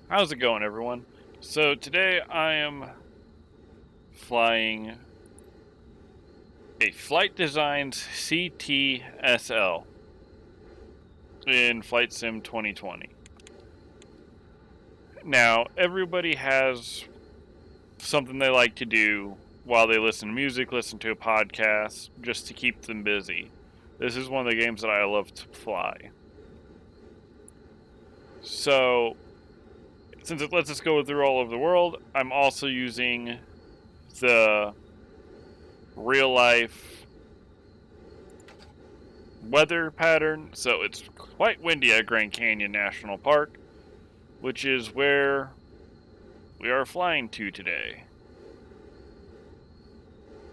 How's it going, everyone? So today I am flying a Flight Designs CTSL in Flight Sim 2020. Now, everybody has something they like to do while they listen to music, listen to a podcast, just to keep them busy. This is one of the games that I love to fly. So, since it lets us go through all over the world, I'm also using the real life weather pattern. So it's quite windy at Grand Canyon National Park, which is where we are flying to today.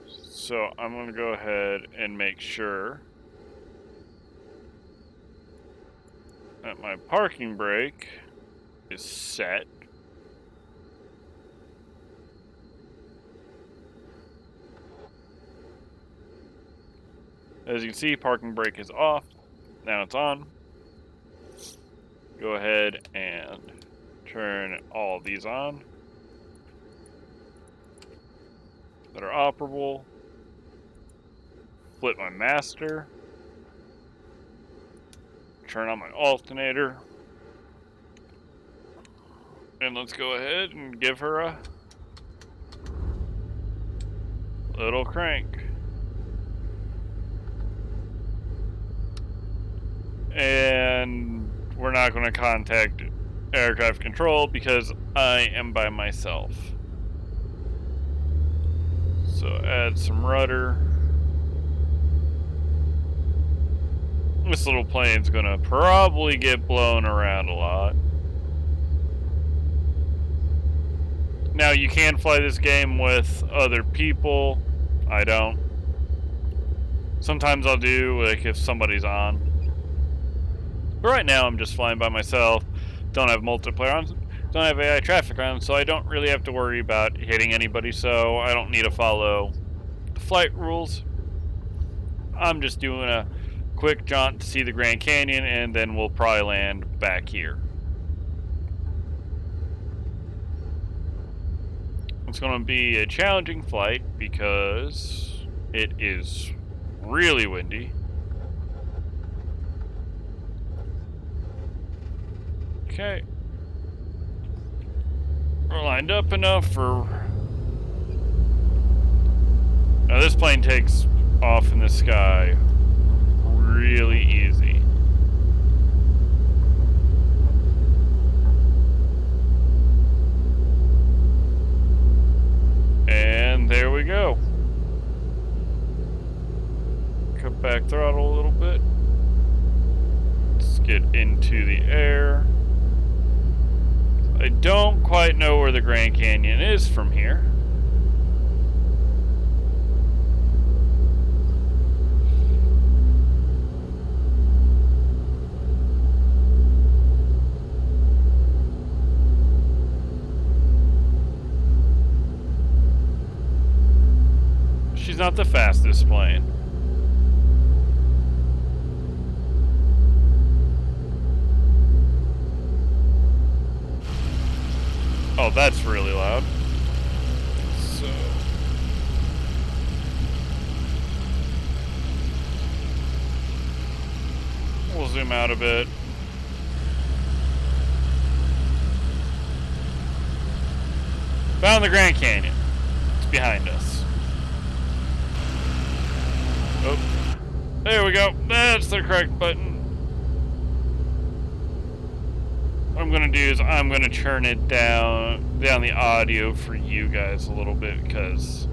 So I'm going to go ahead and make sure that my parking brake is set. As you can see, parking brake is off. Now it's on. Go ahead and turn all of these on that are operable. Flip my master. Turn on my alternator. And let's go ahead and give her a little crank. And we're not going to contact air traffic control because I am by myself. So add some rudder. This little plane's going to probably get blown around a lot. Now you can fly this game with other people. I don't. Sometimes I'll do, like, if somebody's on. But right now I'm just flying by myself. Don't have multiplayer on. Don't have AI traffic on, so I don't really have to worry about hitting anybody, so I don't need to follow the flight rules. I'm just doing a quick jaunt to see the Grand Canyon, and then we'll probably land back here. It's going to be a challenging flight because it is really windy. Okay. We're lined up enough for... Now this plane takes off in the sky really easy. And there we go. Cut back throttle a little bit. Let's get into the air. I don't quite know where the Grand Canyon is from here. She's not the fastest plane. Oh, that's really loud. So... we'll zoom out a bit. Found the Grand Canyon. It's behind us. Oh, there we go. That's the correct button. What I'm gonna do is I'm gonna turn it down the audio for you guys a little bit because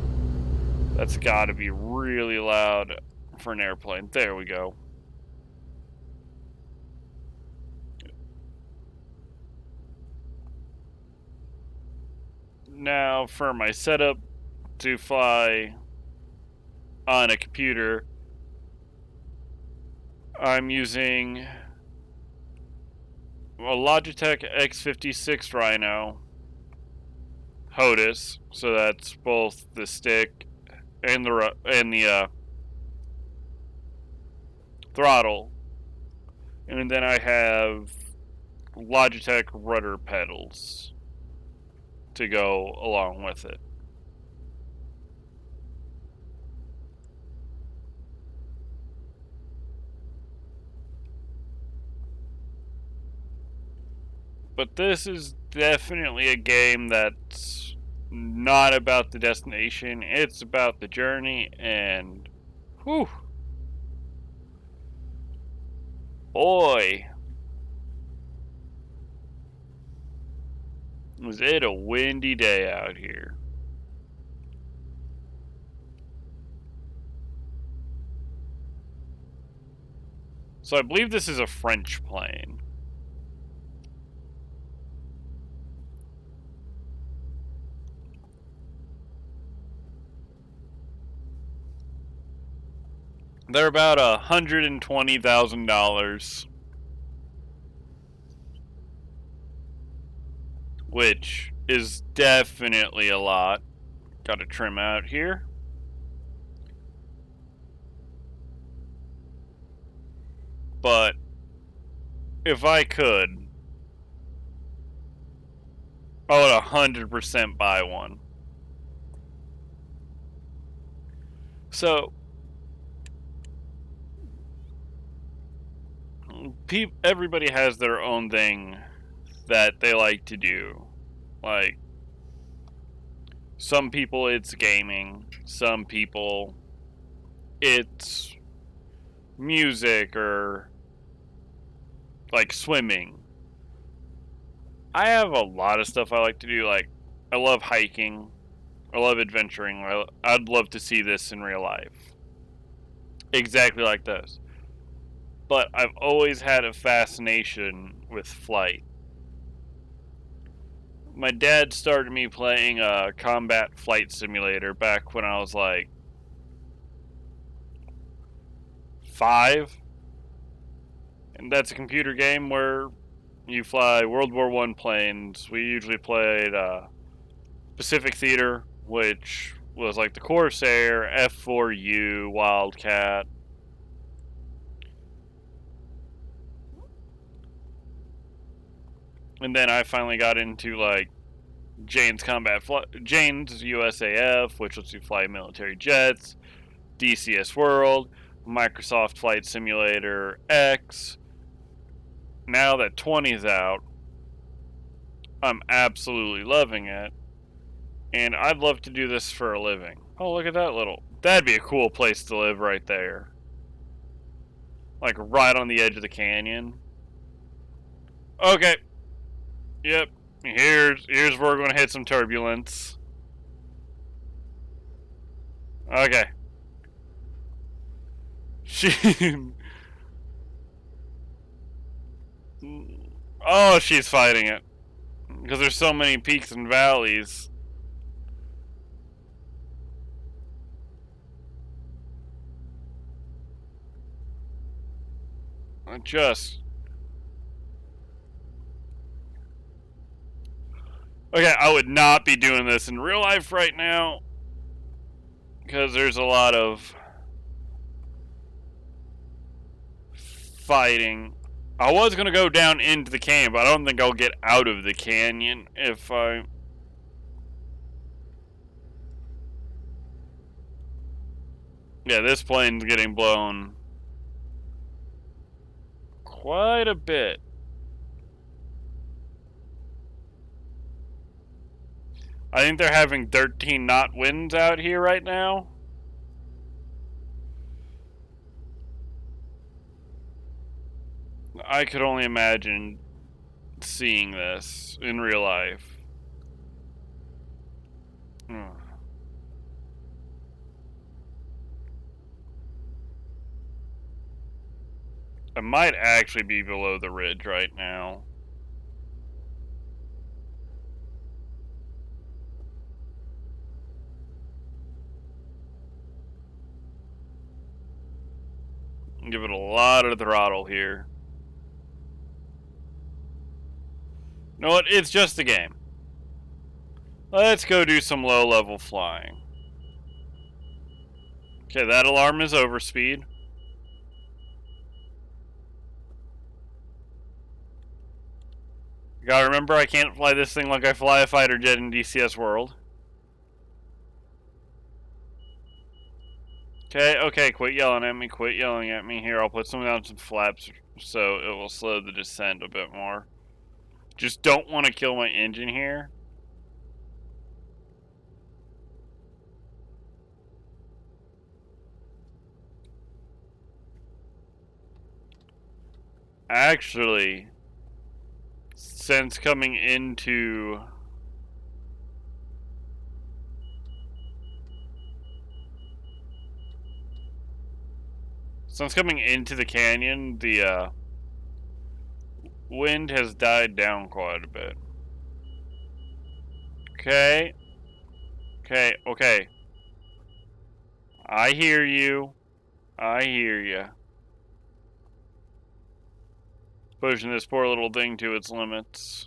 that's got to be really loud for an airplane. There we go. Now for my setup to fly on a computer, I'm using a Logitech X56 Rhino HOTAS, so that's both the stick and the throttle, and then I have Logitech rudder pedals to go along with it. But this is definitely a game that's not about the destination, it's about the journey, and whew, boy, was it a windy day out here. So I believe this is a French plane. They're about $120,000, which is definitely a lot. Got to trim out here. But if I could, I would 100% buy one. So everybody has their own thing that they like to do. Like, some people it's gaming, some people it's music or like swimming. I have a lot of stuff I like to do. Like, I love hiking, I love adventuring. I'd love to see this in real life, exactly like this. But I've always had a fascination with flight. My dad started me playing a combat flight simulator back when I was like 5. And that's a computer game where you fly World War I planes. We usually played Pacific Theater, which was like the Corsair, F4U, Wildcat. And then I finally got into like Jane's Jane's USAF, which lets you fly military jets, DCS World, Microsoft Flight Simulator X. Now that 20's out, I'm absolutely loving it, and I'd love to do this for a living. Oh, look at that that'd be a cool place to live right there. Like right on the edge of the canyon. Okay. Yep. Here's where we're going to hit some turbulence. Okay. Oh, she's fighting it. Because there's so many peaks and valleys. Okay, I would not be doing this in real life right now. Because there's a lot of fighting. I was going to go down into the canyon, but I don't think I'll get out of the canyon if I... Yeah, this plane's getting blown quite a bit. I think they're having 13 knot winds out here right now. I could only imagine seeing this in real life. I might actually be below the ridge right now. Give it a lot of throttle here. You know what? It's just a game. Let's go do some low-level flying. Okay, that alarm is overspeed. Gotta remember, I can't fly this thing like I fly a fighter jet in DCS World. Okay, quit yelling at me, quit yelling at me. Here, I'll put some down some flaps so it will slow the descent a bit more. Just don't want to kill my engine here. Actually, since coming into the canyon, the wind has died down quite a bit. Okay. I hear you. Pushing this poor little thing to its limits.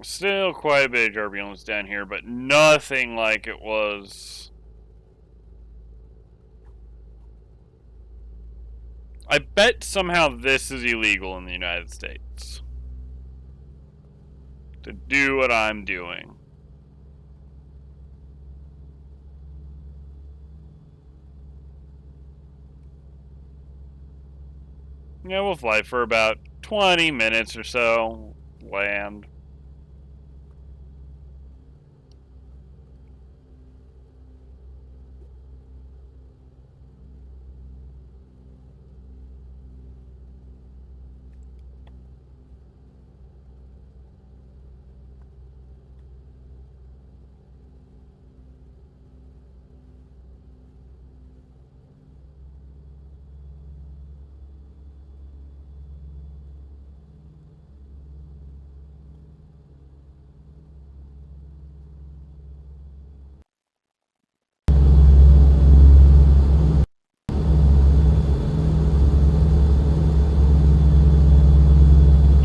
Still quite a bit of turbulence down here, but nothing like it was. I bet somehow this is illegal in the United States. To do what I'm doing. Yeah, we'll fly for about 20 minutes or so. Land.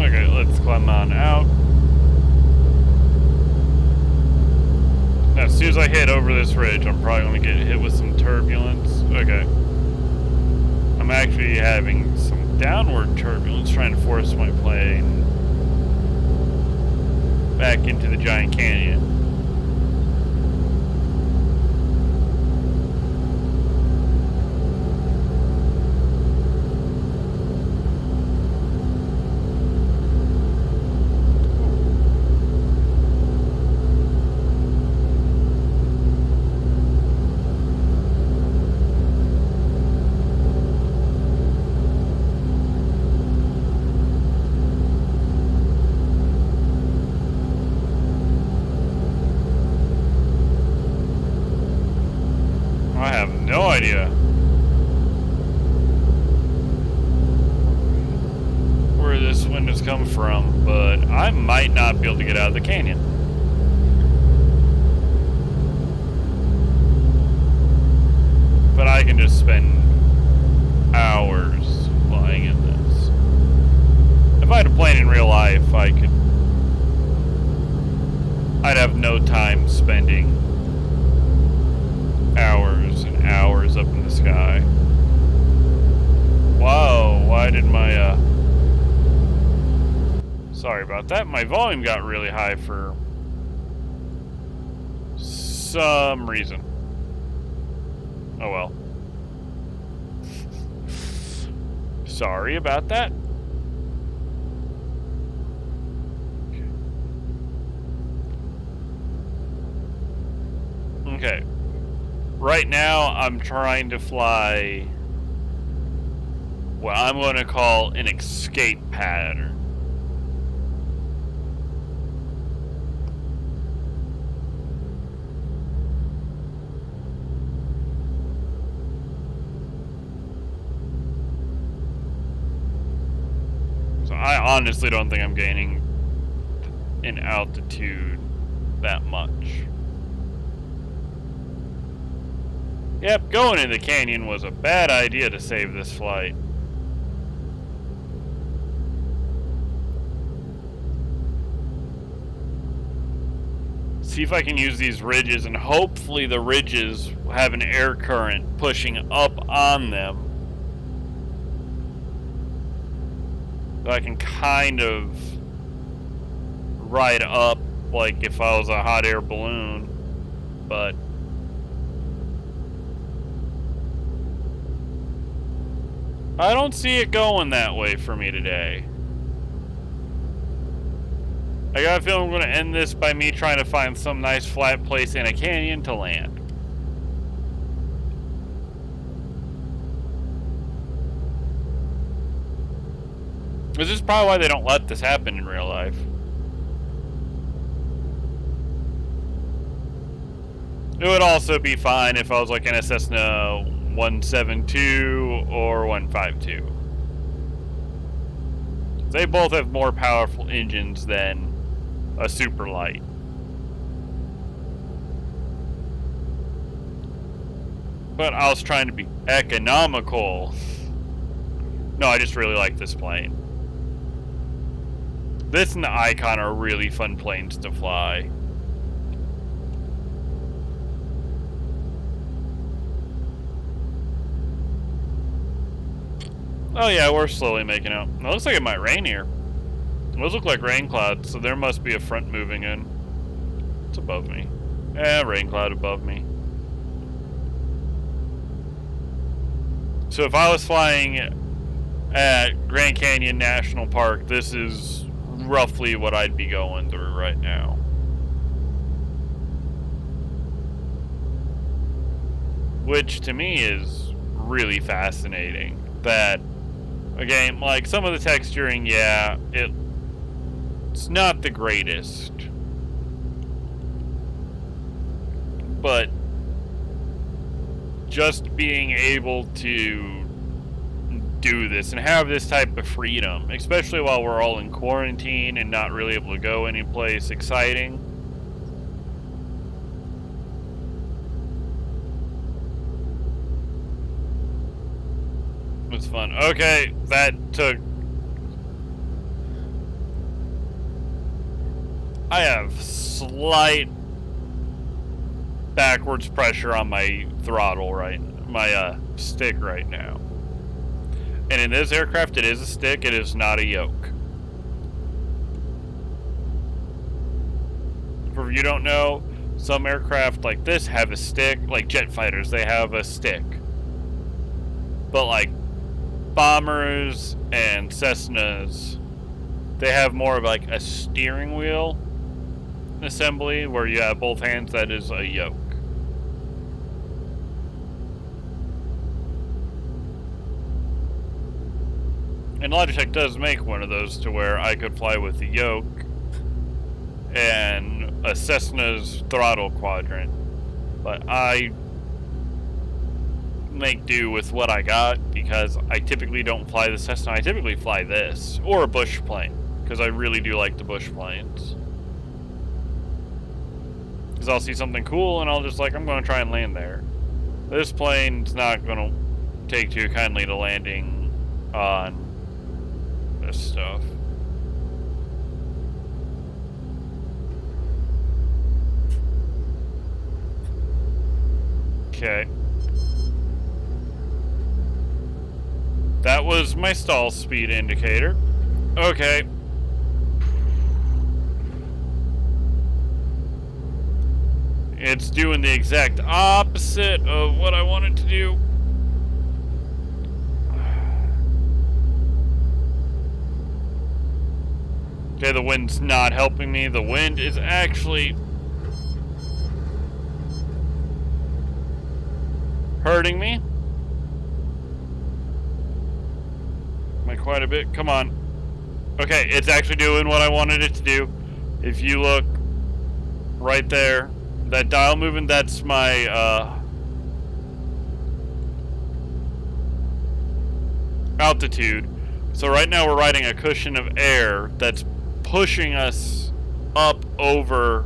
Okay, let's climb on out. Now, as soon as I hit over this ridge, I'm probably going to get hit with some turbulence. Okay. I'm actually having some downward turbulence trying to force my plane back into the giant canyon. I have no idea where this wind has come from, but I might not be able to get out of the canyon. But I can just spend hours flying in this. If I had a plane in real life, I'd have no time spending hours and hours up in the sky. Whoa, why did my, sorry about that. My volume got really high for some reason. Oh well. Sorry about that. Okay. Right now, I'm trying to fly what I'm going to call an escape pattern. So I honestly don't think I'm gaining in altitude that much. Yep, going in the canyon was a bad idea to save this flight. See if I can use these ridges, and hopefully the ridges have an air current pushing up on them. So I can kind of ride up like if I was a hot air balloon, but I don't see it going that way for me today. I got a feeling I'm going to end this by me trying to find some nice flat place in a canyon to land. This is probably why they don't let this happen in real life. It would also be fine if I was like in a Cessna 172 or 152. They both have more powerful engines than a super light. But I was trying to be economical. No, I just really like this plane. This and the Icon are really fun planes to fly. Oh yeah, we're slowly making out. It looks like it might rain here. Those look like rain clouds, so there must be a front moving in. It's above me. Rain cloud above me. So if I was flying at Grand Canyon National Park, this is roughly what I'd be going through right now. Which to me is really fascinating. That, again, like some of the texturing, yeah, it's not the greatest. But just being able to do this and have this type of freedom, especially while we're all in quarantine and not really able to go anyplace exciting. It was fun. Okay, that took... I have slight backwards pressure on my throttle my stick right now. And in this aircraft, it is a stick, it is not a yoke. For if you don't know, some aircraft like this have a stick, like jet fighters, they have a stick. But like bombers and Cessnas, they have more of like a steering wheel assembly where you have both hands, that is a yoke. And Logitech does make one of those to where I could fly with the yoke and a Cessna's throttle quadrant. But I make do with what I got because I typically don't fly the Cessna. I typically fly this or a bush plane because I really do like the bush planes. Because I'll see something cool and I'll just like, I'm going to try and land there. This plane's not going to take too kindly to landing on this stuff. Okay. That was my stall speed indicator. Okay. It's doing the exact opposite of what I wanted to do. Okay, the wind's not helping me. The wind is actually hurting me. Like quite a bit. Come on. Okay, it's actually doing what I wanted it to do. If you look right there, that dial moving, that's my altitude. So right now we're riding a cushion of air that's pushing us up over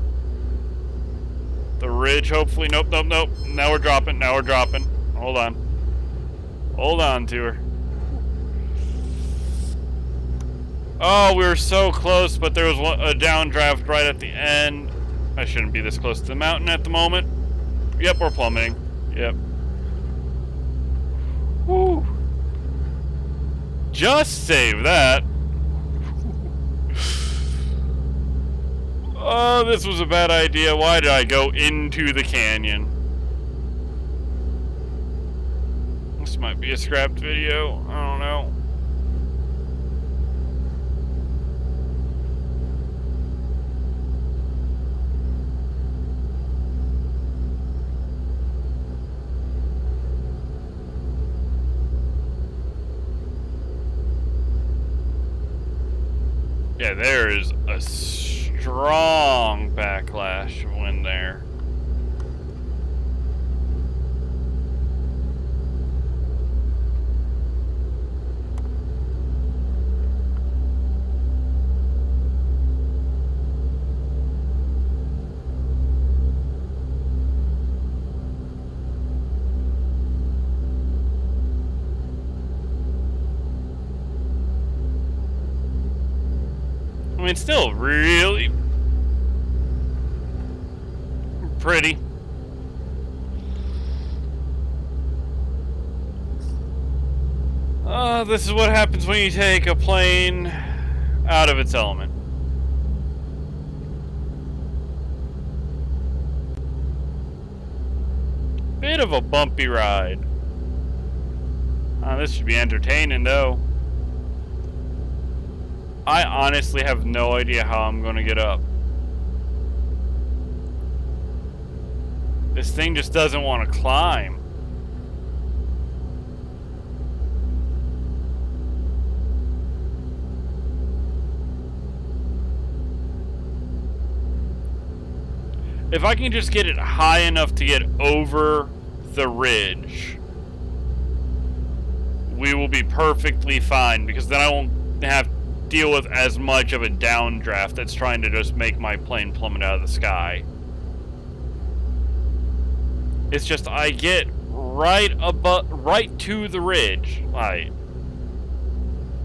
the ridge, hopefully. Nope. Now we're dropping. Hold on to her. Oh, we were so close, but there was a downdraft right at the end. I shouldn't be this close to the mountain at the moment. Yep, we're plummeting. Yep. Woo. Just save that. Oh, this was a bad idea. Why did I go into the canyon? This might be a scrapped video. I don't know. Yeah, there is a strong backlash of wind there. I mean, still really pretty. This is what happens when you take a plane out of its element. Bit of a bumpy ride. This should be entertaining, though. I honestly have no idea how I'm going to get up. This thing just doesn't want to climb. If I can just get it high enough to get over the ridge, we will be perfectly fine, because then I won't have to deal with as much of a downdraft that's trying to just make my plane plummet out of the sky. It's just I get right to the ridge, right,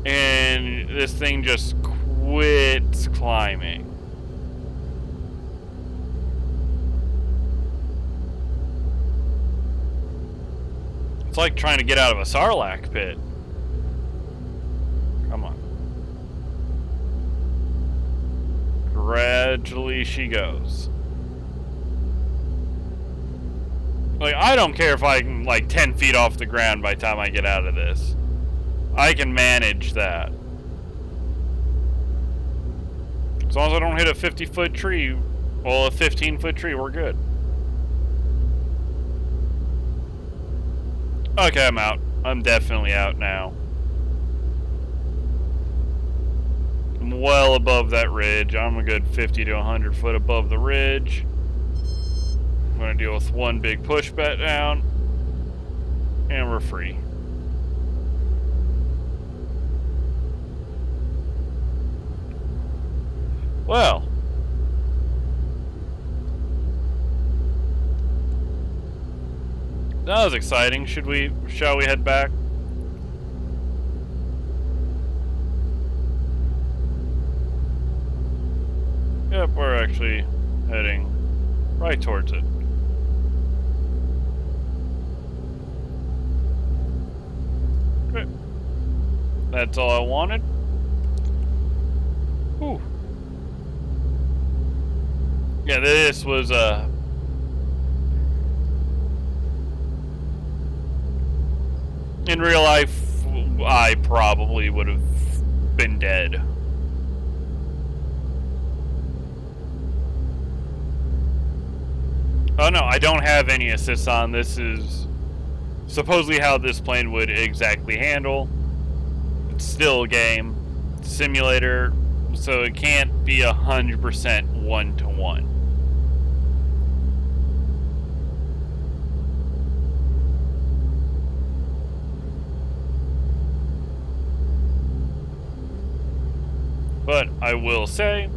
and this thing just quits climbing. It's like trying to get out of a sarlacc pit. Come on. Gradually she goes. Like, I don't care if I'm like 10 feet off the ground by the time I get out of this. I can manage that. As long as I don't hit a 50-foot tree, well, a 15-foot tree, we're good. Okay, I'm out. I'm definitely out now. I'm well above that ridge. I'm a good 50 to 100 foot above the ridge. I'm going to deal with one big push back down. And we're free. Well. That was exciting. Shall we head back? Yep, we're actually heading right towards it. Okay. That's all I wanted. Whew. Yeah, this was in real life, I probably would have been dead. Oh no, I don't have any assists on. This is supposedly how this plane would exactly handle. It's still a game, simulator, so it can't be 100% one-to-one. But I will say,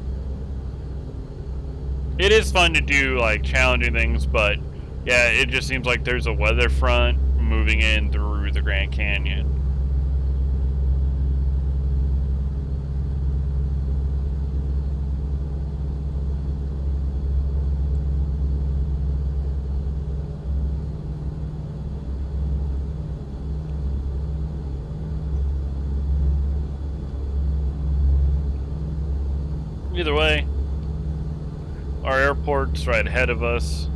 it is fun to do like challenging things, but yeah, it just seems like there's a weather front moving in through the Grand Canyon. Either way, our airport's right ahead of us.